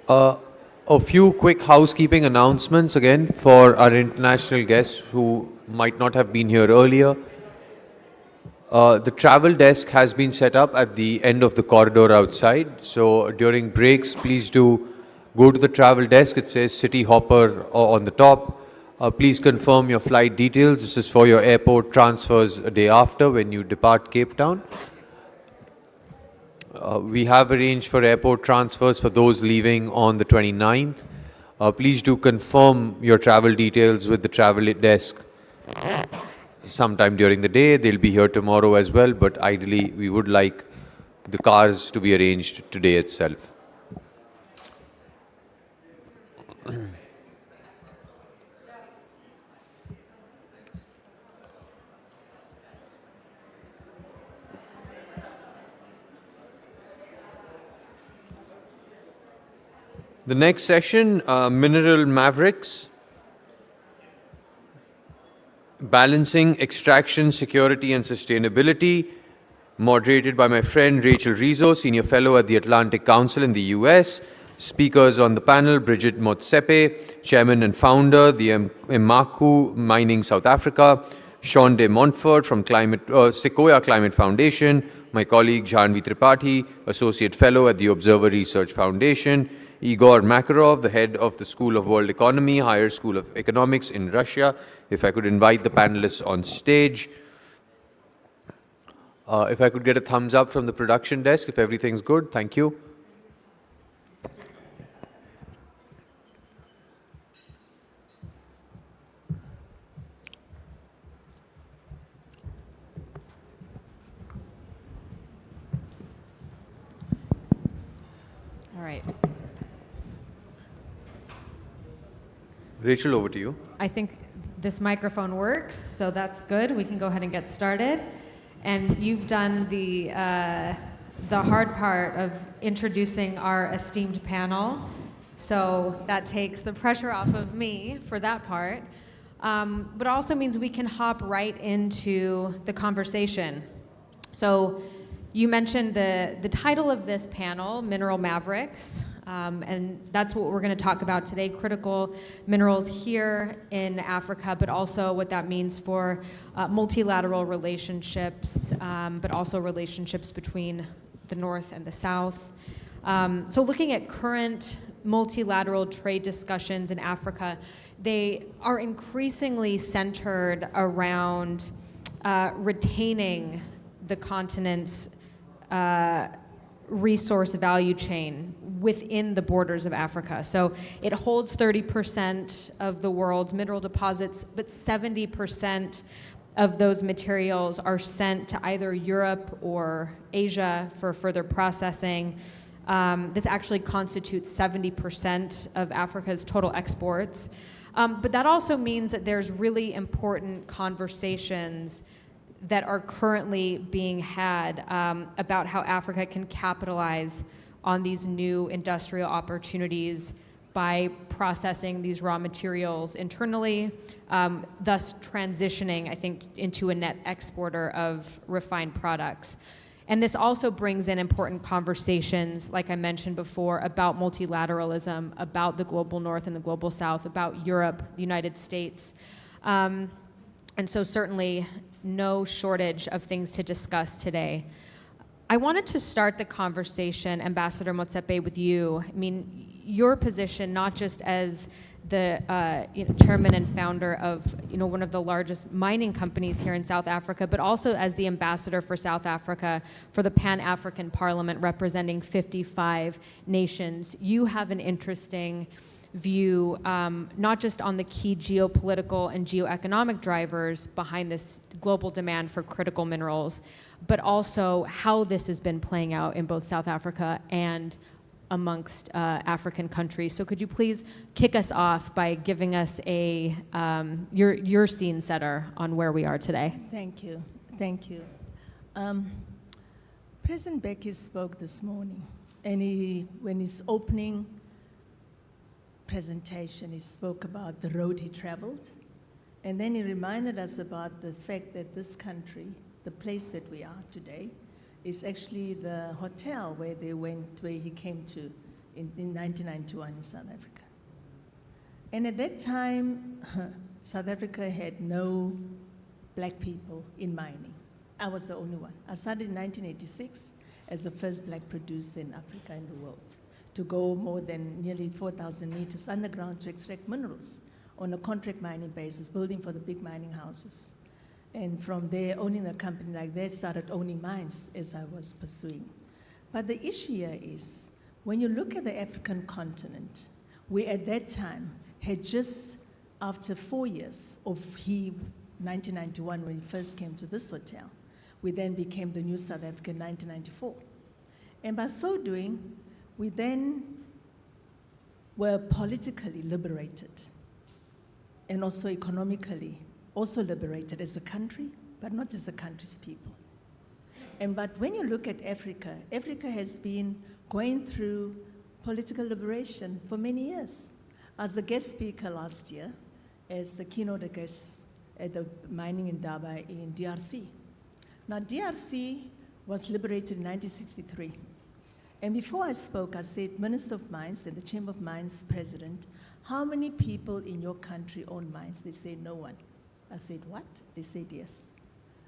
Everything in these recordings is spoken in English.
Uh, a few quick housekeeping announcements again for our international guests who might not have been here earlier. The travel desk has been set up at the end of the corridor outside. So during breaks, please do go to the travel desk. It says City Hopper on the top. Please confirm your flight details. This is for your airport transfers a day after when you depart Cape Town. We have arranged for airport transfers for those leaving on the 29th. Please do confirm your travel details with the travel desk sometime during the day. They'll be here tomorrow as well, but ideally we would like the cars to be arranged today itself. The next session, Mineral Mavericks, Balancing Extraction, Security and Sustainability, moderated by my friend Rachel Rizzo, Senior Fellow at the Atlantic Council in the US. Speakers on the panel, Bridget Motsepe, Chairman and Founder, the Emaku Mining South Africa, Sean de Montfort from Sequoia Climate Foundation, my colleague Janvi Tripathi, Associate Fellow at the Observer Research Foundation, Igor Makarov, the head of the School of World Economy, Higher School of Economics in Russia. If I could invite the panelists on stage. If I could get a thumbs up from the production desk, if everything's good, thank you. All right. Rachel, over to you. I think this microphone works, so that's good. We can go ahead and get started. And you've done the hard part of introducing our esteemed panel, so that takes the pressure off of me for that part. But also means we can hop right into the conversation. So you mentioned the title of this panel, Mineral Mavericks. And that's what we're going to talk about today, critical minerals here in Africa, but also what that means for multilateral relationships, but also relationships between the North and the South. So looking at current multilateral trade discussions in Africa, they are increasingly centered around retaining the continent's resource value chain within the borders of Africa. So it holds 30% of the world's mineral deposits, but 70% of those materials are sent to either Europe or Asia for further processing. This actually constitutes 70% of Africa's total exports. But that also means that there's really important conversations that are currently being had about how Africa can capitalize on these new industrial opportunities by processing these raw materials internally, thus transitioning, I think, into a net exporter of refined products. And this also brings in important conversations, like I mentioned before, about multilateralism, about the global North and the global South, about Europe, the United States. And so certainly no shortage of things to discuss today. I wanted to start the conversation, Ambassador Motsepe, with you. I mean, your position, not just as the chairman and founder of one of the largest mining companies here in South Africa, but also as the ambassador for South Africa for the Pan-African Parliament representing 55 nations. You have an interesting view, not just on the key geopolitical and geoeconomic drivers behind this global demand for critical minerals, but also how this has been playing out in both South Africa and amongst African countries. So could you please kick us off by giving us your scene setter on where we are today? Thank you. Thank you. President Becky spoke this morning, and when he's opening presentation, he spoke about the road he traveled, and then he reminded us about the fact that this country, the place that we are today, is actually the hotel where he came to in 1991 in South Africa. And at that time, South Africa had no black people in mining. I was the only one. I started in 1986 as the first black producer in Africa and the world to go more than nearly 4,000 meters underground to extract minerals on a contract mining basis, building for the big mining houses. And from there, owning a company like that, started owning mines as I was pursuing. But the issue here is, when you look at the African continent, we at that time had just, after 4 years of 1991, when he first came to this hotel, we then became the new South Africa in 1994. And by so doing, we then were politically liberated and also economically also liberated as a country, but not as a country's people. But when you look at Africa, Africa has been going through political liberation for many years. I was the guest speaker last year as the keynote guest at the mining indaba in DRC. Now, DRC was liberated in 1963. And before I spoke, I said, Minister of Mines and the Chamber of Mines President, how many people in your country own mines? They said, no one. I said, what? They said, yes.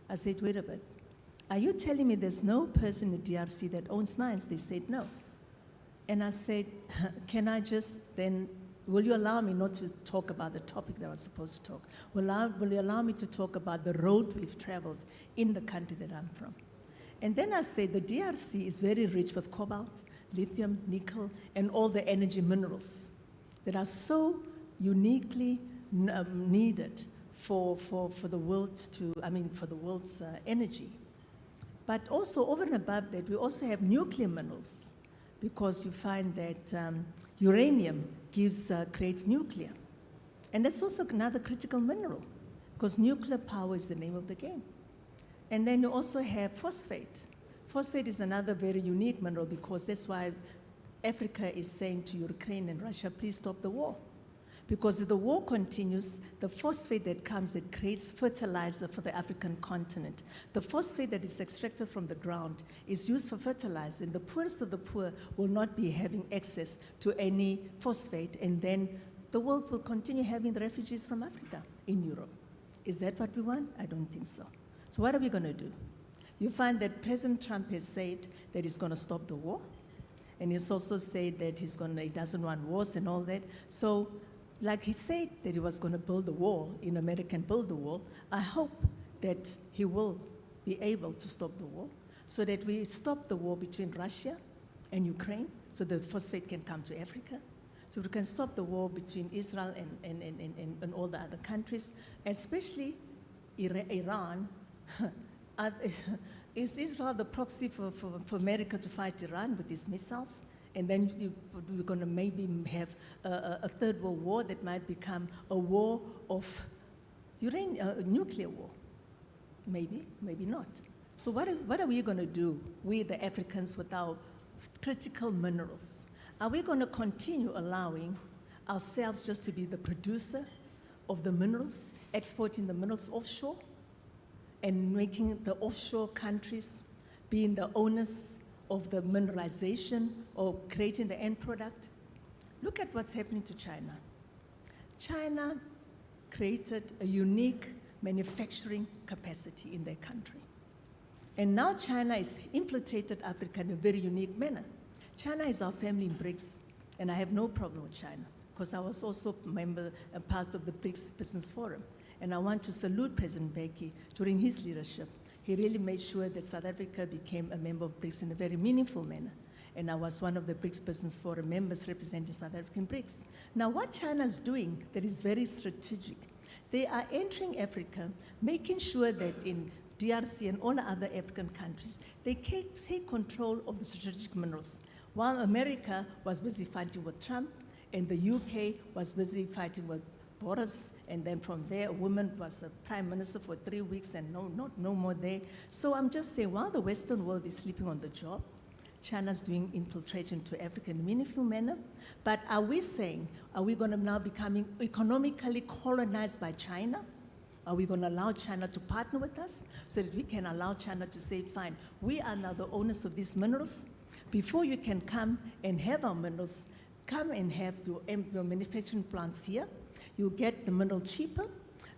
I said, wait a bit. Are you telling me there's no person in the DRC that owns mines? They said, no. And I said, can I just then, will you allow me not to talk about the topic that I was supposed to talk? Will you allow me to talk about the road we've traveled in the country that I'm from? And then I said, the DRC is very rich with cobalt, lithium, nickel, and all the energy minerals that are so uniquely needed for the world for the world's energy. But also over and above that, we also have nuclear minerals, because you find that uranium creates nuclear. And that's also another critical mineral, because nuclear power is the name of the game. And then you also have phosphate. Phosphate is another very unique mineral, because that's why Africa is saying to Ukraine and Russia, please stop the war. Because if the war continues, the phosphate that comes, that creates fertilizer for the African continent. The phosphate that is extracted from the ground is used for fertilizer, and the poorest of the poor will not be having access to any phosphate, and then the world will continue having the refugees from Africa in Europe. Is that what we want? I don't think so. So what are we going to do? You find that President Trump has said that he's going to stop the war, and he's also said that he doesn't want wars and all that. So, like he said that he was going to build a wall in America and build the wall, I hope that he will be able to stop the war, so that we stop the war between Russia and Ukraine, so the phosphate can come to Africa, so we can stop the war between Israel and all the other countries, especially Iran. Is Israel the proxy for America to fight Iran with these missiles? And then we're going to maybe have a third world war that might become a war of nuclear war. Maybe, maybe not. So what are we going to do, we the Africans, with our critical minerals? Are we going to continue allowing ourselves just to be the producer of the minerals, exporting the minerals offshore, and making the offshore countries being the owners of the mineralization or creating the end product? Look at what's happening to China. China created a unique manufacturing capacity in their country. And now China has infiltrated Africa in a very unique manner. China is our family in BRICS, and I have no problem with China, because I was also a part of the BRICS Business Forum. And I want to salute President Mbeki. During his leadership, he really made sure that South Africa became a member of BRICS in a very meaningful manner. And I was one of the BRICS Business Forum members representing South African BRICS. Now, what China's doing that is very strategic, they are entering Africa, making sure that in DRC and all other African countries, they take control of the strategic minerals. While America was busy fighting with Trump, and the UK was busy fighting with Boris, and then from there, a woman was the prime minister for 3 weeks, and no more there. So I'm just saying, while the Western world is sleeping on the job, China's doing infiltration to Africa in a meaningful manner. But are we saying, are we going to now becoming economically colonized by China? Are we going to allow China to partner with us so that we can allow China to say, fine, we are now the owners of these minerals. before you can come and have our minerals, come and have your manufacturing plants here. You get the mineral cheaper.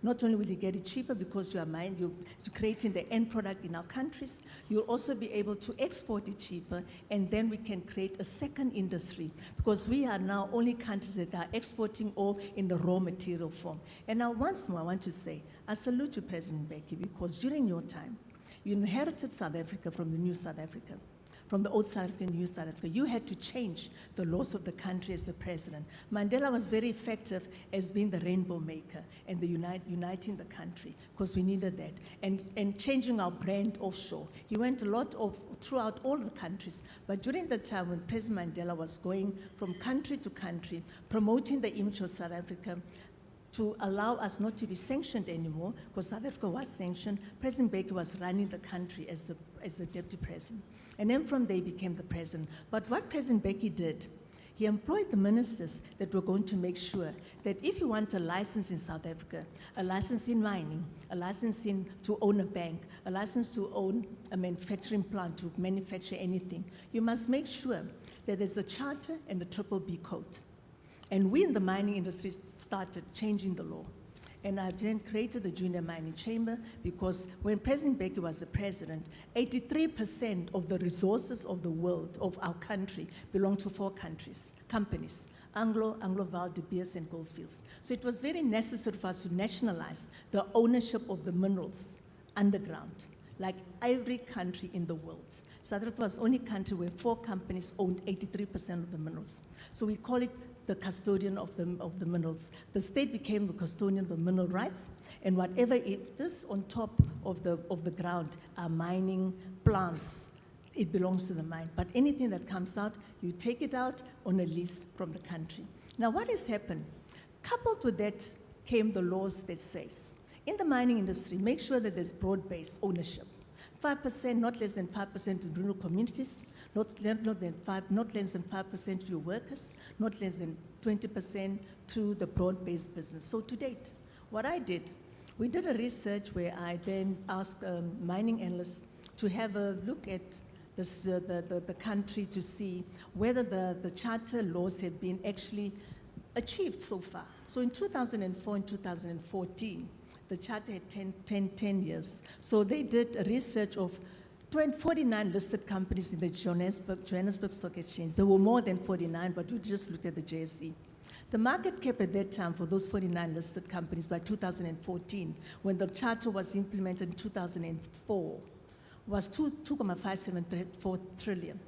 Not only will you get it cheaper because you're creating the end product in our countries, you'll also be able to export it cheaper, and then we can create a second industry, because we are now only countries that are exporting ore in the raw material form. And now once more, I want to say, I salute you, President Mbeki, because during your time, you inherited South Africa from the new South Africa. From the old South Africa and new South Africa. You had to change the laws of the country as the president. Mandela was very effective as being the rainbow maker and the uniting the country, because we needed that. And changing our brand offshore. He went a lot throughout all the countries. But during the time when President Mandela was going from country to country, promoting the image of South Africa, to allow us not to be sanctioned anymore, because South Africa was sanctioned, President Mbeki was running the country as the deputy president. And then from there he became the president. But what President Mbeki did, he employed the ministers that were going to make sure that if you want a license in South Africa, a license in mining, a license to own a bank, a license to own a manufacturing plant, to manufacture anything, you must make sure that there's a charter and a BBB code. And we in the mining industry started changing the law. And I then created the Junior Mining Chamber, because when President Mbeki was the president, 83% of the resources of the world, of our country, belong to 4 companies, Anglo-Val, De Beers, and Goldfields. So it was very necessary for us to nationalize the ownership of the minerals underground, like every country in the world. South Africa was the only country where 4 companies owned 83% of the minerals. So we call it the custodian of the minerals. The state became the custodian of the mineral rights, and whatever this on top of the ground are mining plants, it belongs to the mine. But anything that comes out, you take it out on a lease from the country. Now what has happened? Coupled with that came the laws that says, in the mining industry, make sure that there's broad-based ownership. 5%, not less than 5% to rural communities, not less than 5% to your workers, not less than 20% to the broad-based business. So to date, what I did, we did a research where I then asked mining analysts to have a look at the country to see whether the charter laws had been actually achieved so far. So in 2004 and 2014, the charter had 10 years. So they did a research of 49 listed companies in the Johannesburg Stock Exchange. There were more than 49, but we just looked at the JSE. The market cap at that time for those 49 listed companies by 2014, when the charter was implemented in 2004, was 2.574 trillion.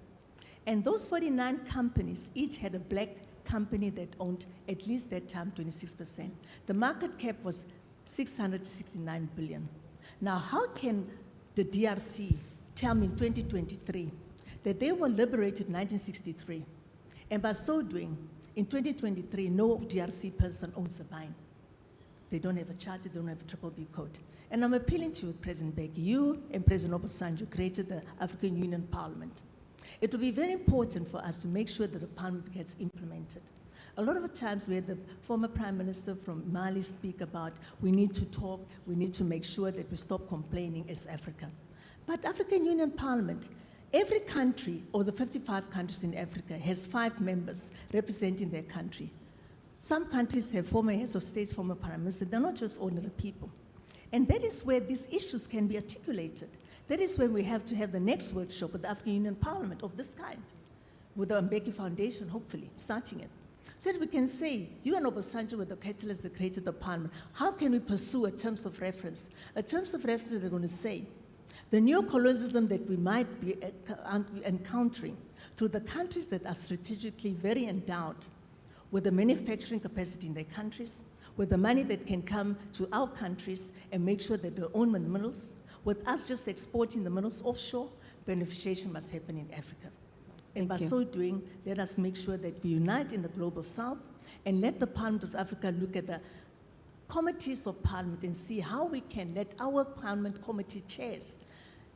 And those 49 companies each had a black company that owned at least that time 26%. The market cap was 669 billion. Now, how can the DRC tell me in 2023 that they were liberated in 1963, and by so doing, in 2023, no DRC person owns a mine? They don't have a charter, they don't have a BBB code. And I'm appealing to you, President Mbeki, you and President Obasanjo created the African Union Parliament. It will be very important for us to make sure that the Parliament gets implemented. A lot of the times we had the former Prime Minister from Mali speak about we need to talk, we need to make sure that we stop complaining as Africa. But African Union Parliament, every country, or the 55 countries in Africa, has 5 members representing their country. Some countries have former heads of state, former prime minister. They're not just ordinary people. And that is where these issues can be articulated. That is when we have to have the next workshop with the African Union Parliament of this kind, with the Mbeki Foundation, hopefully, starting it. So that we can say, you and Obasanjo were the catalyst that created the Parliament. How can we pursue a terms of reference? A terms of reference that are going to say, the neocolonialism that we might be encountering to the countries that are strategically very endowed with the manufacturing capacity in their countries, with the money that can come to our countries and make sure that they own the minerals, with us just exporting the minerals offshore, beneficiation must happen in Africa. And by so doing, let us make sure that we unite in the global south and let the Parliament of Africa look at the committees of Parliament and see how we can let our Parliament committee chairs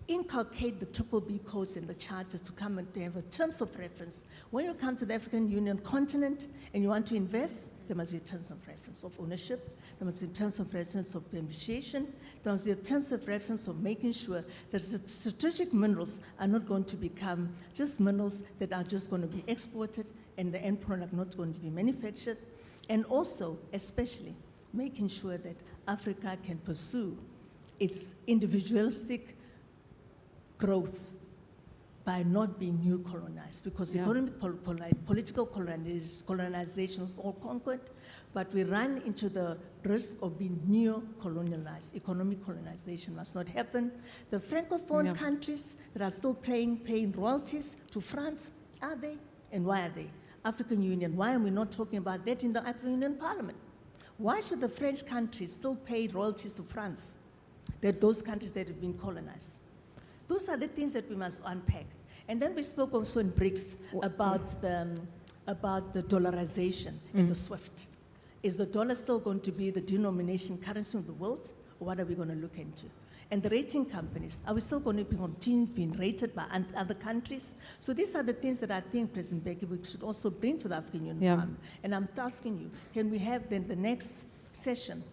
inculcate the BBB codes and the charters to come and to have a terms of reference. When you come to the African Union continent and you want to invest, there must be terms of reference of ownership, there must be terms of reference of beneficiation, there must be terms of reference of making sure that the strategic minerals are not going to become just minerals that are just going to be exported and the end product not going to be manufactured, and also, especially, making sure that Africa can pursue its individualistic growth by not being new colonized, because economic, political colonization is all conquered, but we run into the risk of being neo-colonialized. Economic colonization must not happen. The Francophone countries that are still paying royalties to France, are they? And why are they? African Union, why are we not talking about that in the African Union Parliament? Why should the French countries still pay royalties to France? Those countries that have been colonized. Those are the things that we must unpack. And then we spoke also in BRICS about the dollarization and the SWIFT. Is the dollar still going to be the denomination currency of the world, or what are we going to look into? And the rating companies, are we still going to continue being rated by other countries? So these are the things that I think, President Becky, we should also bring to the African Union Parliament. And I'm asking you, can we have then the next session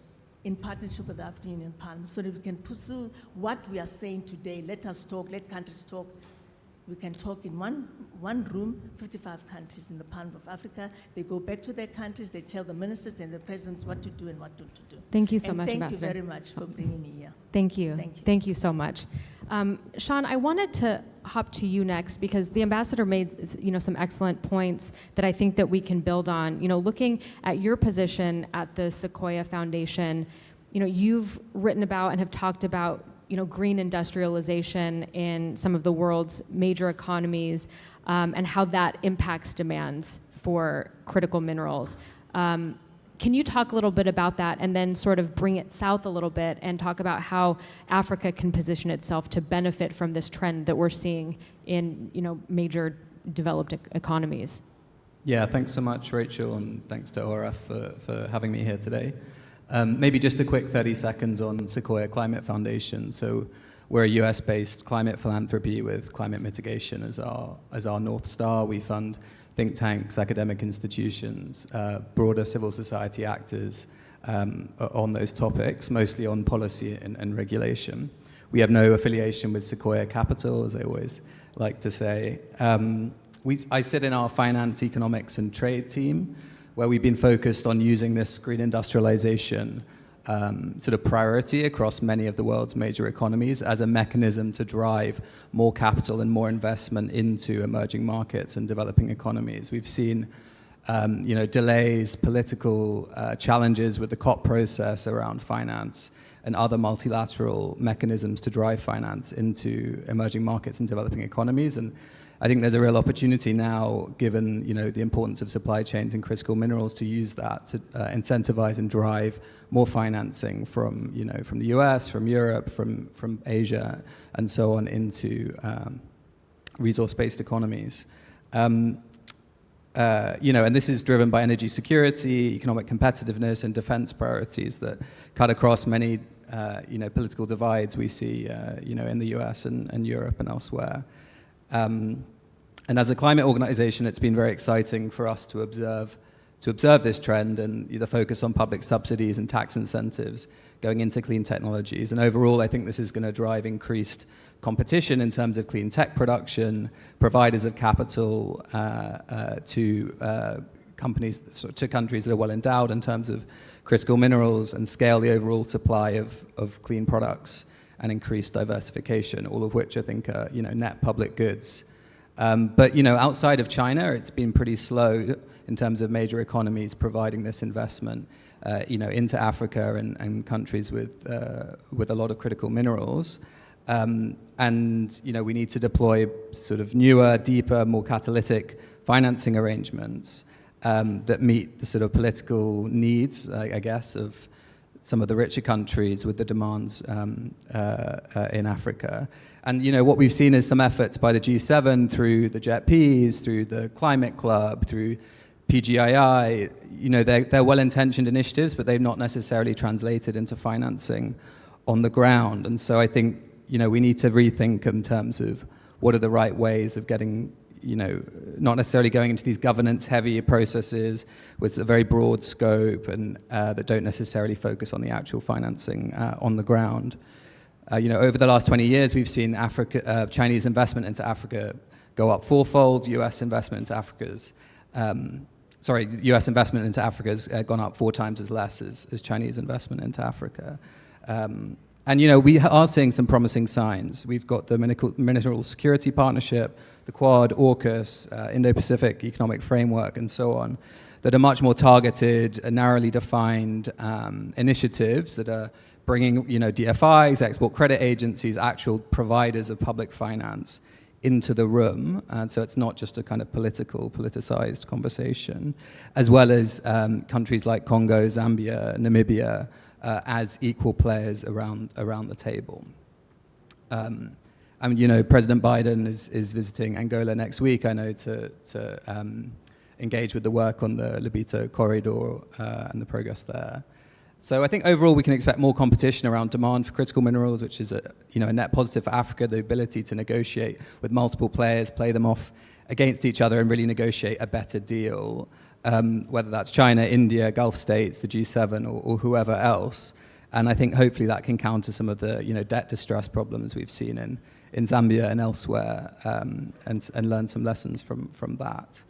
in partnership with the African Union Parliament so that we can pursue what we are saying today? Let us talk, let countries talk. We can talk in one room, 55 countries in the Parliament of Africa. They go back to their countries, they tell the ministers and the presidents what to do and what not to do. Thank you so much, Ambassador. Ambassador. Thank you very much for bringing me here. Thank you. Thank you. Thank you so much. Sean, I wanted to hop to you next because the ambassador made some excellent points that I think that we can build on. Looking at your position at the Sequoia Foundation, you've written about and have talked about green industrialization in some of the world's major economies and how that impacts demands for critical minerals. Can you talk a little bit about that and then sort of bring it south a little bit and talk about how Africa can position itself to benefit from this trend that we're seeing in major developed economies? Yeah, thanks so much, Rachel, and thanks to ORF for having me here today. Maybe just a quick 30 seconds on Sequoia Climate Foundation. So we're a US-based climate philanthropy with climate mitigation as our North Star. We fund think tanks, academic institutions, broader civil society actors on those topics, mostly on policy and regulation. We have no affiliation with Sequoia Capital, as I always like to say. I sit in our finance, economics, and trade team, where we've been focused on using this green industrialization sort of priority across many of the world's major economies as a mechanism to drive more capital and more investment into emerging markets and developing economies. We've seen delays, political challenges with the COP process around finance and other multilateral mechanisms to drive finance into emerging markets and developing economies. And I think there's a real opportunity now, given the importance of supply chains and critical minerals, to use that to incentivize and drive more financing from the US, from Europe, from Asia, and so on into resource-based economies. And this is driven by energy security, economic competitiveness, and defense priorities that cut across many political divides we see in the US and Europe and elsewhere. And as a climate organization, it's been very exciting for us to observe this trend and the focus on public subsidies and tax incentives going into clean technologies. And overall, I think this is going to drive increased competition in terms of clean tech production, providers of capital to countries that are well endowed in terms of critical minerals, and scale the overall supply of clean products and increased diversification, all of which I think are net public goods. But outside of China, it's been pretty slow in terms of major economies providing this investment into Africa and countries with a lot of critical minerals. And we need to deploy sort of newer, deeper, more catalytic financing arrangements that meet the sort of political needs, I guess, of some of the richer countries with the demands in Africa. And what we've seen is some efforts by the G7 through the JETPs, through the Climate Club, through PGII. They're well-intentioned initiatives, but they've not necessarily translated into financing on the ground. And so I think we need to rethink in terms of what are the right ways of getting not necessarily going into these governance-heavy processes with a very broad scope and that don't necessarily focus on the actual financing on the ground. Over the last 20 years, we've seen Chinese investment into Africa go up fourfold. U.S. investment into U.S. investment into Africa has gone up 4 times as less as Chinese investment into Africa. And we are seeing some promising signs. We've got the Mineral Security Partnership, the Quad, AUKUS, Indo-Pacific Economic Framework, and so on, that are much more targeted, narrowly defined initiatives that are bringing DFIs, export credit agencies, actual providers of public finance into the room. And so it's not just a kind of politicized conversation, as well as countries like Congo, Zambia, Namibia, as equal players around the table. President Biden is visiting Angola next week, I know, to engage with the work on the Lobito corridor and the progress there. So I think overall we can expect more competition around demand for critical minerals, which is a net positive for Africa, the ability to negotiate with multiple players, play them off against each other and really negotiate a better deal, whether that's China, India, Gulf states, the G7 or whoever else. And I think hopefully that can counter some of the debt distress problems we've seen in Zambia and elsewhere, and learn some lessons from that.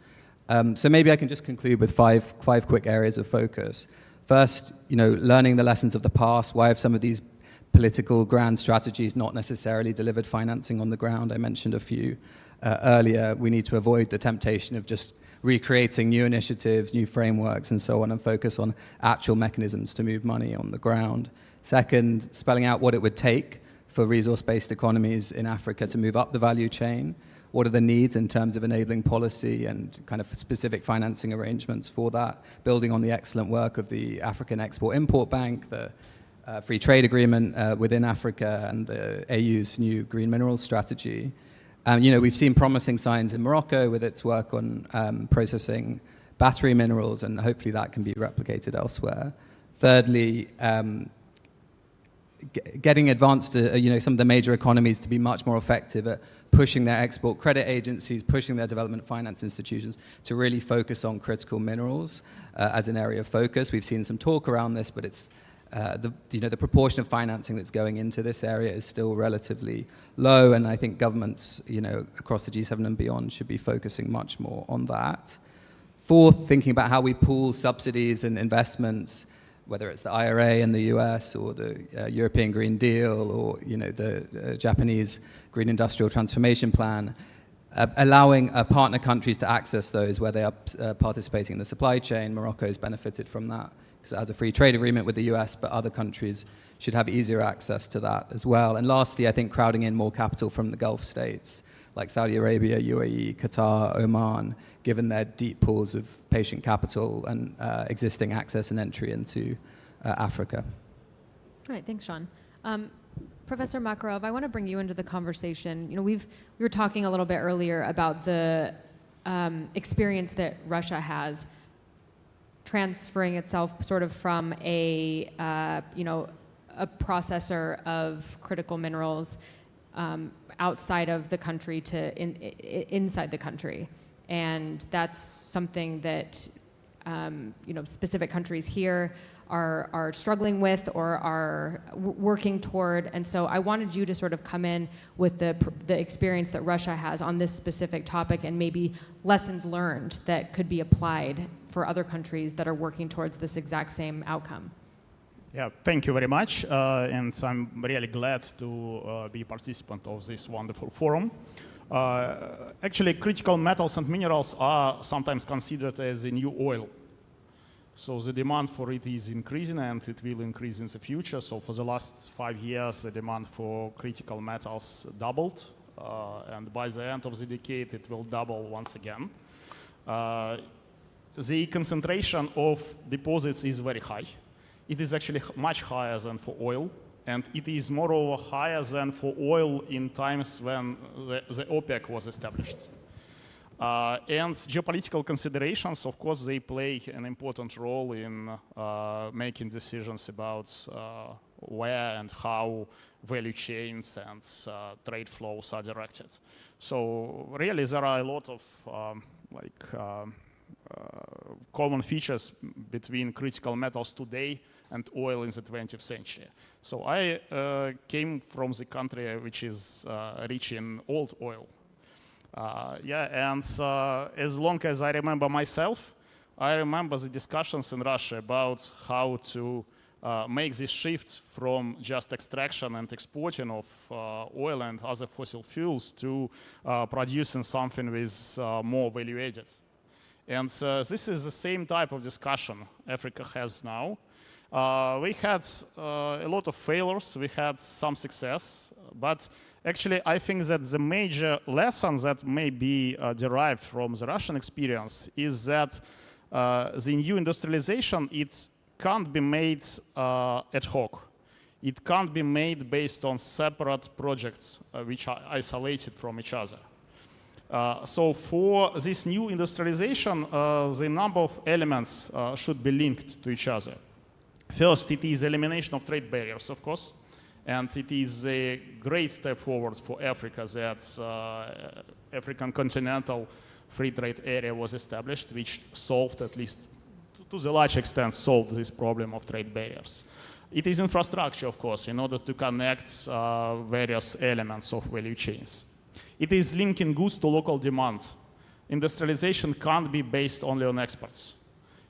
So maybe I can just conclude with five quick areas of focus. First, learning the lessons of the past. Why have some of these political grand strategies not necessarily delivered financing on the ground? I mentioned a few earlier. We need to avoid the temptation of just recreating new initiatives, new frameworks, and so on, and focus on actual mechanisms to move money on the ground. Second, spelling out what it would take for resource-based economies in Africa to move up the value chain. What are the needs in terms of enabling policy and kind of specific financing arrangements for that, building on the excellent work of the African Export-Import Bank, the free trade agreement within Africa, and the AU's new green minerals strategy. We've seen promising signs in Morocco with its work on processing battery minerals, and hopefully that can be replicated elsewhere. Thirdly, getting advanced, some of the major economies to be much more effective at pushing their export credit agencies, pushing their development finance institutions to really focus on critical minerals as an area of focus. We've seen some talk around this, but it's the proportion of financing that's going into this area is still relatively low, and I think governments, across the G7 and beyond, should be focusing much more on that. Fourth, thinking about how we pool subsidies and investments, whether it's the IRA in the US or the European Green Deal or the Japanese Green Industrial Transformation Plan, allowing partner countries to access those where they are participating in the supply chain. Morocco has benefited from that because it has a free trade agreement with the US, but other countries should have easier access to that as well. And lastly, I think crowding in more capital from the Gulf states like Saudi Arabia, UAE, Qatar, Oman, given their deep pools of patient capital and existing access and entry into Africa. All right, thanks, Sean. Professor Makarov, I want to bring you into the conversation. We were talking a little bit earlier about the experience that Russia has transferring itself sort of from a processor of critical minerals outside of the country to inside the country. And that's something that specific countries here are struggling with or are working toward. And so I wanted you to sort of come in with the experience that Russia has on this specific topic and maybe lessons learned that could be applied for other countries that are working towards this exact same outcome. Yeah, thank you very much. And I'm really glad to be a participant of this wonderful forum. Actually, critical metals and minerals are sometimes considered as the new oil. So the demand for it is increasing, and it will increase in the future. So for the last 5 years, the demand for critical metals doubled. And by the end of the decade, it will double once again. The concentration of deposits is very high. It is actually much higher than for oil. And it is moreover higher than for oil in times when the OPEC was established. And geopolitical considerations, of course, they play an important role in making decisions about where and how value chains and trade flows are directed. So really there are a lot of common features between critical metals today and oil in the 20th century. So I came from the country which is rich in old oil. And as long as I remember myself, I remember the discussions in Russia about how to make this shift from just extraction and exporting of oil and other fossil fuels to producing something with more value added. And this is the same type of discussion Africa has now. We had a lot of failures, we had some success, but actually I think that the major lesson that may be derived from the Russian experience is that the new industrialization, it can't be made ad hoc. It can't be made based on separate projects which are isolated from each other. So for this new industrialization, the number of elements should be linked to each other. First, it is elimination of trade barriers, of course, and it is a great step forward for Africa that African continental free trade area was established, which solved, at least to the large extent, solved this problem of trade barriers. It is infrastructure, of course, in order to connect various elements of value chains. It is linking goods to local demand. Industrialization can't be based only on exports.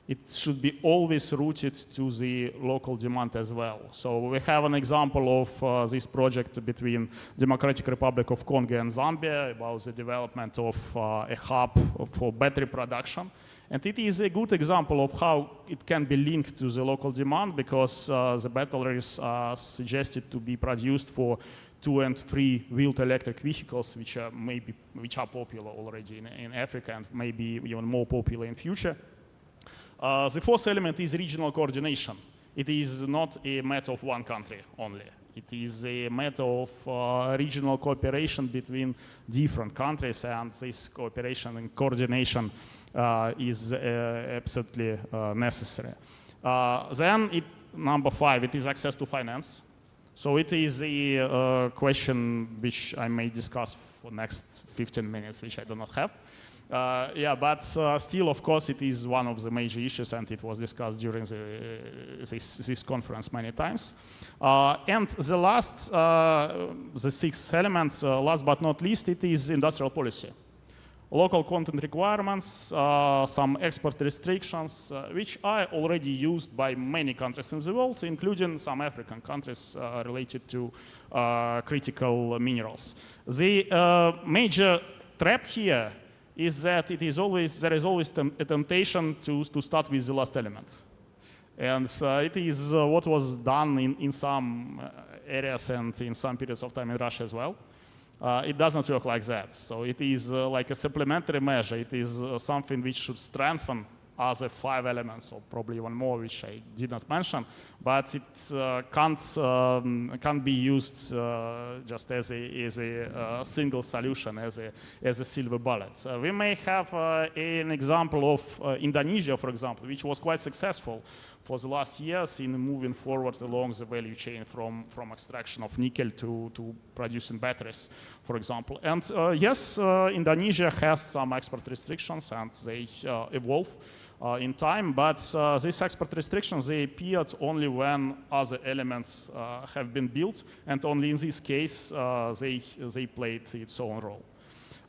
It should be always rooted to the local demand as well. So we have an example of this project between Democratic Republic of Congo and Zambia about the development of a hub for battery production. And it is a good example of how it can be linked to the local demand, because the batteries are suggested to be produced for 2- and 3-wheeled electric vehicles, which are popular already in Africa and maybe even more popular in future. The fourth element is regional coordination. It is not a matter of one country only. It is a matter of regional cooperation between different countries, and this cooperation and coordination is absolutely necessary. Then, number 5, it is access to finance. So it is a question which I may discuss for next 15 minutes, which I do not have. But still, of course, it is one of the major issues, and it was discussed during this conference many times. And the last, the sixth element, last but not least, it is industrial policy. Local content requirements, some export restrictions, which are already used by many countries in the world, including some African countries related to critical minerals. The major trap here is that there is always a temptation to start with the last element. And it is what was done in some areas and in some periods of time in Russia as well. It doesn't work like that. So it is like a supplementary measure. It is something which should strengthen other 5 elements, or probably even more, which I did not mention. But it can't be used just as a single solution, as a silver bullet. We may have an example of Indonesia, for example, which was quite successful for the last years in moving forward along the value chain from extraction of nickel to producing batteries, for example. And yes, Indonesia has some export restrictions, and they evolve in time, but these export restrictions, they appeared only when other elements have been built, and only in this case they played its own role.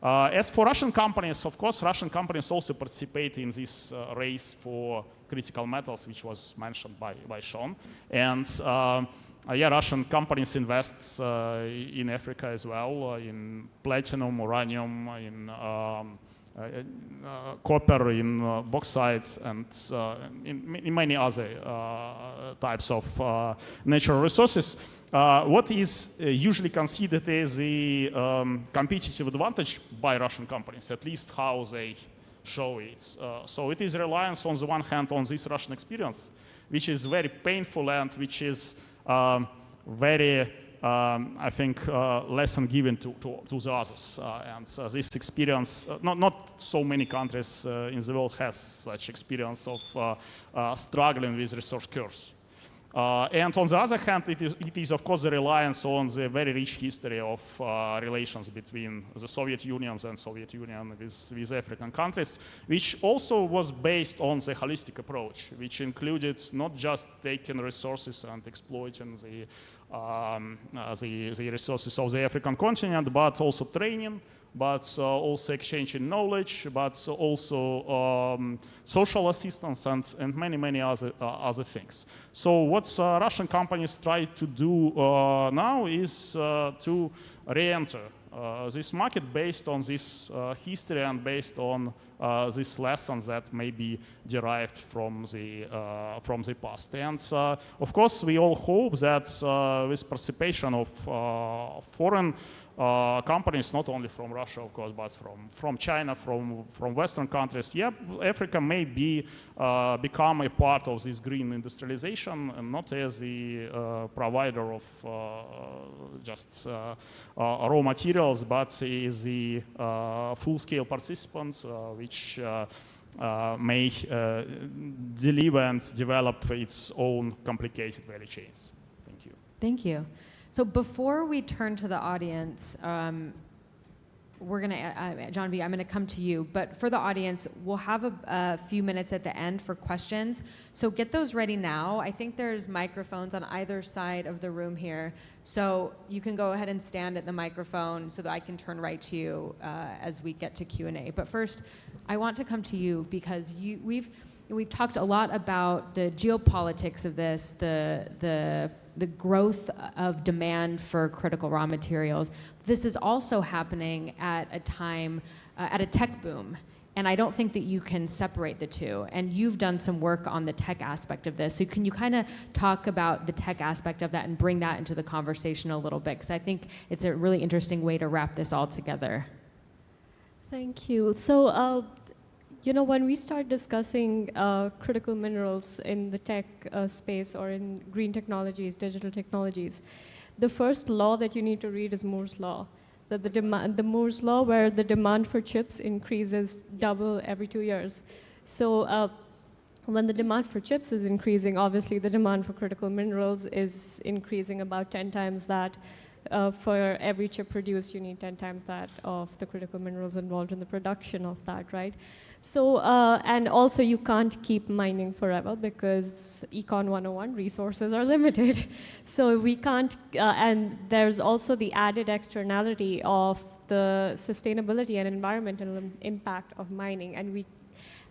As for Russian companies, of course, Russian companies also participate in this race for critical metals, which was mentioned by Sean. And Russian companies invest in Africa as well, in platinum, uranium, in copper, in bauxites, and in many other types of natural resources. What is usually considered as a competitive advantage by Russian companies, at least how they show it. So it is reliance on the one hand on this Russian experience, which is very painful and which is very, I think, lesson given to the others. And this experience, not so many countries in the world has such experience of struggling with resource curves. And on the other hand, it is of course the reliance on the very rich history of relations between the Soviet Union and Soviet Union with African countries, which also was based on the holistic approach, which included not just taking resources and exploiting the resources of the African continent, but also training, but also exchanging knowledge, but also social assistance and many other things. So what Russian companies try to do now is to re-enter this market based on this history and based on these lessons that may be derived from the past. And of course, we all hope that with participation of foreign companies, not only from Russia, of course, but from China, from Western countries, yeah, Africa may become a part of this green industrialization, and not as the provider of just raw materials, but as the full-scale participant, which may deliver and develop its own complicated value chains. Thank you. Thank you. So before we turn to the audience, we're gonna, John B., I'm gonna come to you, but for the audience, we'll have a few minutes at the end for questions. So get those ready now. I think there's microphones on either side of the room here. So you can go ahead and stand at the microphone so that I can turn right to you as we get to Q&A. But first, I want to come to you because we've talked a lot about the geopolitics of this, the growth of demand for critical raw materials. This is also happening at a time, at a tech boom. And I don't think that you can separate the two. And you've done some work on the tech aspect of this. So can you kind of talk about the tech aspect of that and bring that into the conversation a little bit? Because I think it's a really interesting way to wrap this all together. Thank you. So, you know, when we start discussing critical minerals in the tech space or in green technologies, digital technologies, the first law that you need to read is Moore's law. That the Moore's law, where the demand for chips increases double every 2 years. So when the demand for chips is increasing, obviously the demand for critical minerals is increasing about 10 times that. For every chip produced, you need 10 times that of the critical minerals involved in the production of that, right? So, and also you can't keep mining forever because Econ 101, resources are limited. So we can't, and there's also the added externality of the sustainability and environmental impact of mining. And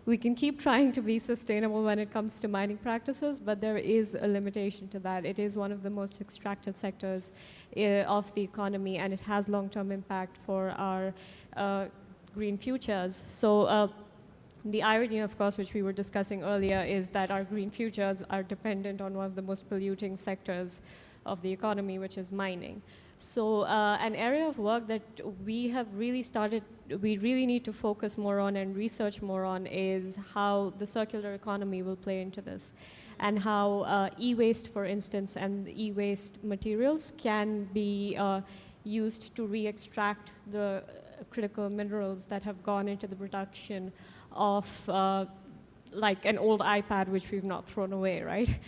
we can keep trying to be sustainable when it comes to mining practices, but there is a limitation to that. It is one of the most extractive sectors of the economy, and it has long-term impact for our green futures. So the irony, of course, which we were discussing earlier, is that our green futures are dependent on one of the most polluting sectors of the economy, which is mining. So an area of work that we have really started, we really need to focus more on and research more on is how the circular economy will play into this, and how e-waste, for instance, and e-waste materials can be used to re-extract the critical minerals that have gone into the production of like an old iPad, which we've not thrown away, right?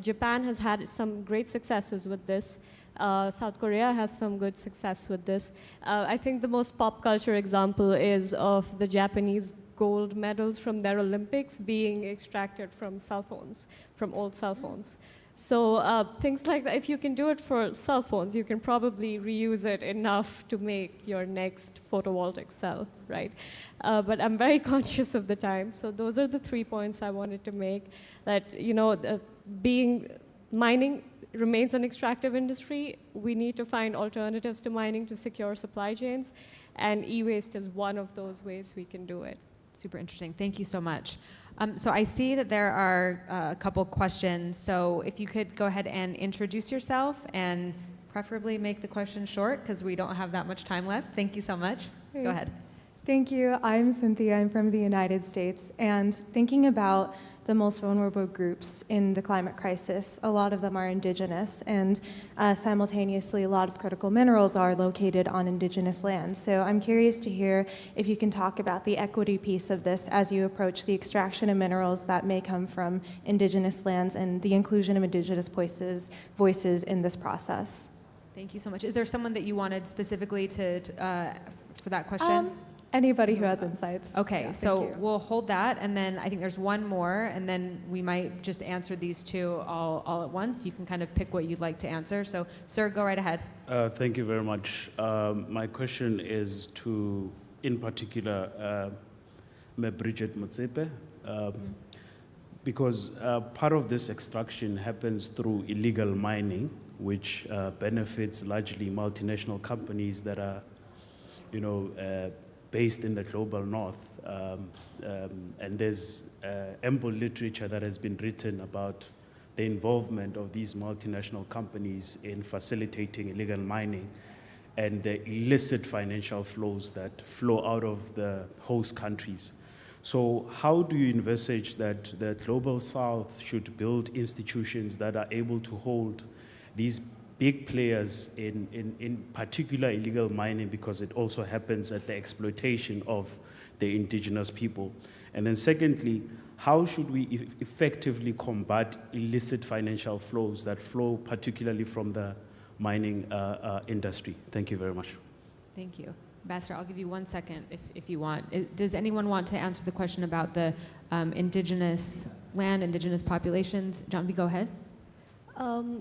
Japan has had some great successes with this. South Korea has some good success with this. I think the most pop culture example is of the Japanese gold medals from their Olympics being extracted from cell phones, from old cell phones. So things like that, if you can do it for cell phones, you can probably reuse it enough to make your next photovoltaic cell, right? But I'm very conscious of the time. So those are the 3 points I wanted to make, that, you know, mining remains an extractive industry. We need to find alternatives to mining to secure supply chains, and e-waste is one of those ways we can do it. Super interesting. Thank you so much. So I see that there are a couple questions. So if you could go ahead and introduce yourself and preferably make the question short because we don't have that much time left. Thank you so much. Go ahead. Thank you. I'm Cynthia. I'm from the United States. And thinking about the most vulnerable groups in the climate crisis. A lot of them are indigenous, and simultaneously, a lot of critical minerals are located on indigenous land. So I'm curious to hear if you can talk about the equity piece of this as you approach the extraction of minerals that may come from indigenous lands and the inclusion of indigenous voices in this process. Thank you so much. Is there someone that you wanted specifically for that question? Anybody who has insights. Okay, Yeah, so thank you. we'll hold that, and then I think there's one more, and then we might just answer these two all at once. You can kind of pick what you'd like to answer. So, sir, go right ahead. Thank you very much. My question is to, in particular, Bridget Motsepe, because part of this extraction happens through illegal mining, which benefits largely multinational companies that are, based in the global north. And there's ample literature that has been written about the involvement of these multinational companies in facilitating illegal mining and the illicit financial flows that flow out of the host countries. So how do you envisage that the global south should build institutions that are able to hold these big players in particular illegal mining, because it also happens at the exploitation of the indigenous people? And then secondly, how should we effectively combat illicit financial flows that flow particularly from the mining industry? Thank you very much. Thank you. Ambassador, I'll give you 1 second if you want. Does anyone want to answer the question about the indigenous land, indigenous populations? John B., go ahead.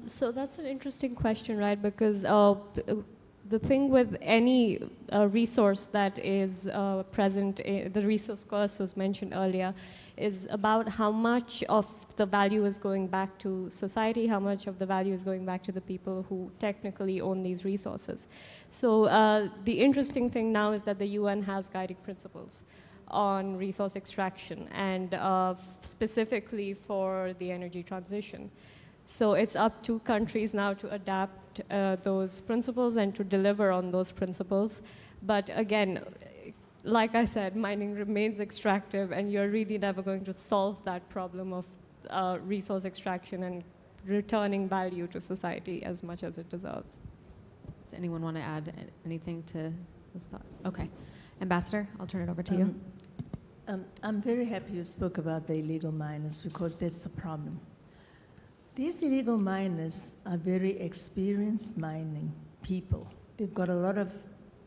So that's an interesting question, right? Because the thing with any resource that is present, the resource curse was mentioned earlier, is about how much of the value is going back to society, how much of the value is going back to the people who technically own these resources. So the interesting thing now is that the UN has guiding principles on resource extraction, and specifically for the energy transition. So it's up to countries now to adapt those principles and to deliver on those principles. But again, like I said, mining remains extractive, and you're really never going to solve that problem of resource extraction and returning value to society as much as it deserves. Does anyone want to add anything to those thoughts? Okay. Ambassador, I'll turn it over to you. I'm very happy you spoke about the illegal miners, because that's the problem. These illegal miners are very experienced mining people. They've got a lot of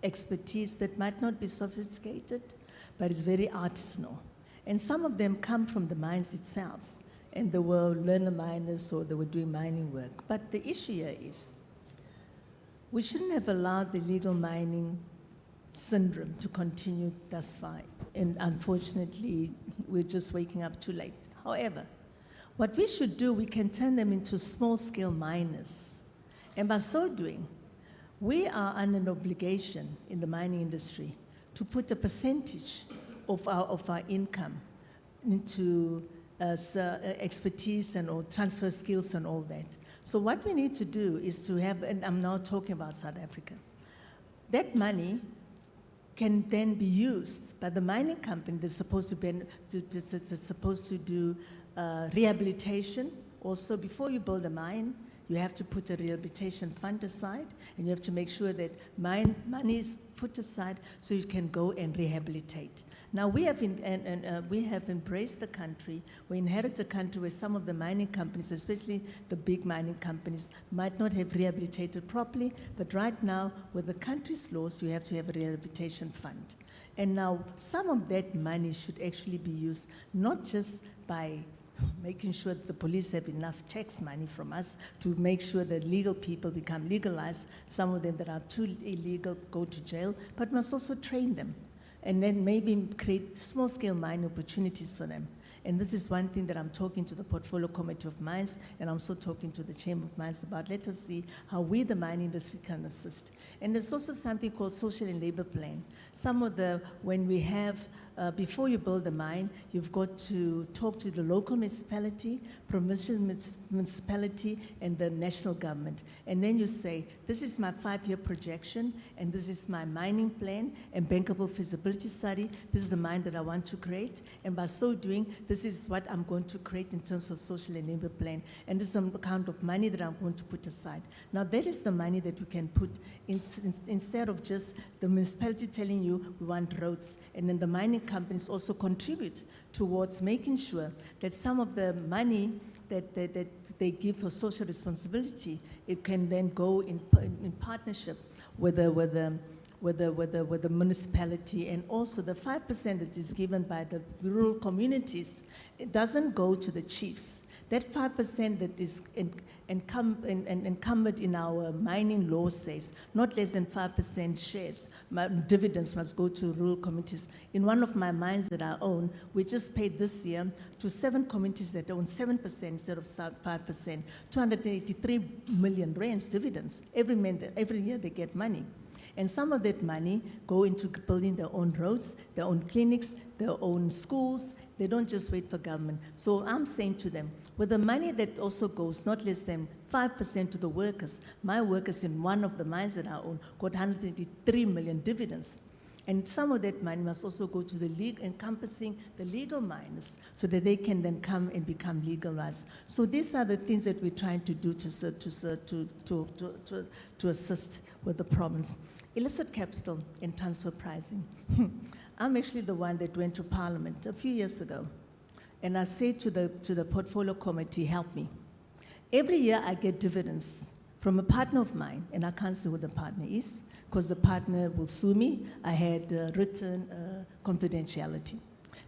expertise that might not be sophisticated, but it's very artisanal. And some of them come from the mines itself, and they were learner miners or they were doing mining work. But the issue here is, we shouldn't have allowed the illegal mining syndrome to continue thus far. And unfortunately, we're just waking up too late. However, what we should do, we can turn them into small-scale miners. And by so doing, we are under an obligation in the mining industry to put a percentage of our income into expertise and all, transfer skills and all that. So what we need to do is to have, and I'm now talking about South Africa, that money can then be used by the mining company that's supposed to do rehabilitation. Also, before you build a mine, you have to put a rehabilitation fund aside, and you have to make sure that money is put aside so you can go and rehabilitate. Now, we have embraced the country. We inherit a country where some of the mining companies, especially the big mining companies, might not have rehabilitated properly, but right now, with the country's laws, you have to have a rehabilitation fund. And now, some of that money should actually be used not just by making sure that the police have enough tax money from us to make sure that legal people become legalized. Some of them that are too illegal go to jail, but must also train them. And then maybe create small-scale mining opportunities for them. And this is one thing that I'm talking to the Portfolio Committee of Mines, and I'm also talking to the Chamber of Mines about. Let us see how we, the mining industry, can assist. And there's also something called social and labor plan. When we have before you build a mine, you've got to talk to the local municipality, provincial municipality, and the national government. And then you say, this is my 5-year projection, and this is my mining plan and bankable feasibility study. This is the mine that I want to create. And by so doing, this is what I'm going to create in terms of social enablement plan. And this is the amount of money that I'm going to put aside. Now, that is the money that we can put instead of just the municipality telling you we want roads, and then the mining companies also contribute towards making sure that some of the money that they give for social responsibility, it can then go in partnership with the municipality, and also the 5% that is given by the rural communities, it doesn't go to the chiefs. That 5% that is encumbered in our mining law says not less than 5% shares, dividends must go to rural communities. In one of my mines that I own, we just paid this year to 7 communities that own 7% instead of 5%, 283 million rands dividends. Every year they get money. And some of that money go into building their own roads, their own clinics, their own schools. They don't just wait for government. So I'm saying to them, with the money that also goes not less than 5% to the workers, my workers in one of the mines that I own got 183 million dividends. And some of that money must also go to the encompassing the legal miners, so that they can then come and become legalized. So these are the things that we're trying to do to assist with the problems. Illicit capital and transfer pricing. I'm actually the one that went to Parliament a few years ago, and I said to the portfolio committee, help me. Every year I get dividends from a partner of mine, and I can't say who the partner is, because the partner will sue me. I had written confidentiality.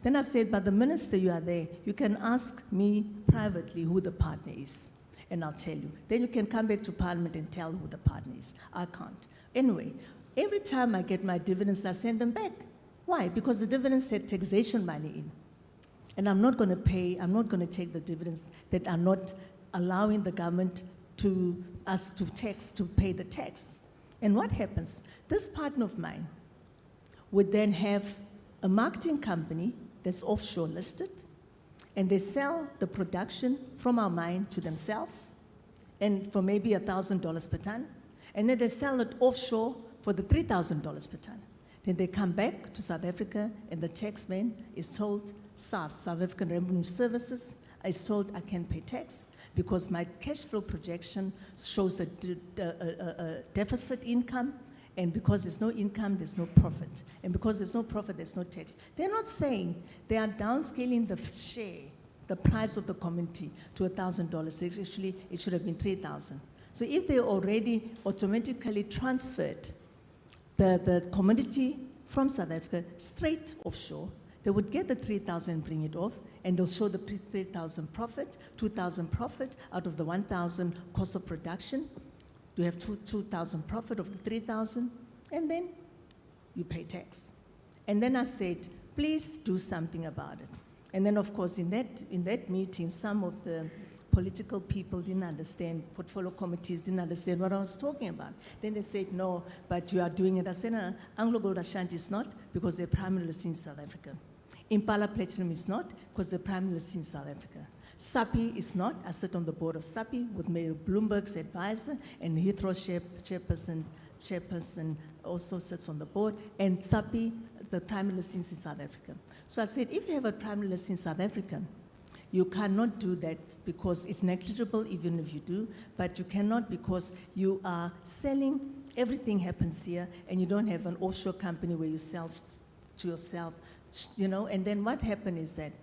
Then I said, but the minister, you are there. You can ask me privately who the partner is, and I'll tell you. Then you can come back to Parliament and tell who the partner is. I can't. Anyway, every time I get my dividends, I send them back. Why? Because the dividends had taxation money in. And I'm not going to take the dividends that are not allowing the government to pay the tax. And what happens? This partner of mine would then have a marketing company that's offshore listed, and they sell the production from our mine to themselves, and for maybe $1,000 per ton, and then they sell it offshore for the $3,000 per ton. Then they come back to South Africa, and the taxman is told, South African Revenue Services, is told I can't pay tax because my cash flow projection shows a deficit income, and because there's no income, there's no profit. And because there's no profit, there's no tax. They're not saying they are downscaling the share, the price of the commodity to $1,000. Actually, it should have been $3,000. So if they already automatically transferred the commodity from South Africa straight offshore, they would get the 3,000 and bring it off, and they'll show the 3,000 profit, 2,000 profit out of the 1,000 cost of production. You have 2,000 profit of the 3,000, and then you pay tax. And then I said, please do something about it. And then, of course, in that meeting, some of the political people didn't understand, portfolio committees didn't understand what I was talking about. Then they said, no, but you are doing it. I said, no, Anglo Gold Ashanti is not, because they're primarily listed in South Africa. Impala Platinum is not, because they're primarily listed in South Africa. SAPI is not. I sit on the board of SAPI with Mayor Bloomberg's advisor, and Heathrow chairperson also sits on the board, and SAPI, the primary listing in South Africa. So I said, if you have a primary listing in South Africa, you cannot do that because it's negligible even if you do, but you cannot because you are selling, everything happens here, and you don't have an offshore company where you sell to yourself, you know. And then what happened is that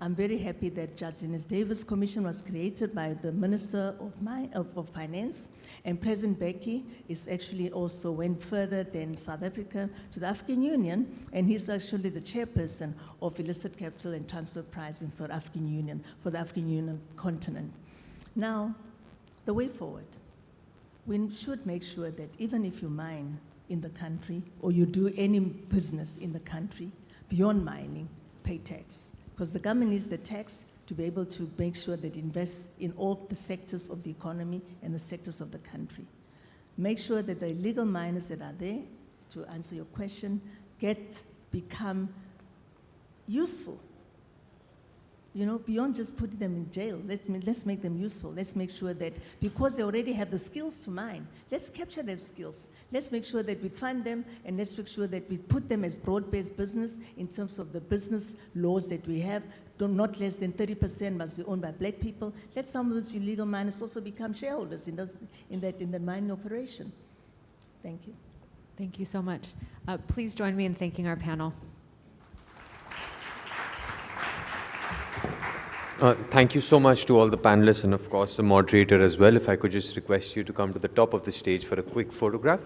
I'm very happy that Judge Dennis Davis Commission was created by the Minister of Finance, and President Becky is actually also went further than South Africa to the African Union, and he's actually the chairperson of illicit capital and transfer pricing for African Union, for the African Union continent. Now, the way forward, we should make sure that even if you mine in the country or you do any business in the country beyond mining, pay tax. Because the government needs the tax to be able to make sure that it invests in all the sectors of the economy and the sectors of the country. Make sure that the illegal miners that are there, to answer your question, become useful. You know, beyond just putting them in jail, let's make them useful. Let's make sure that because they already have the skills to mine, let's capture their skills. Let's make sure that we fund them, and let's make sure that we put them as broad-based business in terms of the business laws that we have. Not less than 30% must be owned by black people. Let some of those illegal miners also become shareholders in the mining operation. Thank you. Thank you so much. Please join me in thanking our panel. Thank you so much to all the panelists and, of course, the moderator as well. If I could just request you to come to the top of the stage for a quick photograph.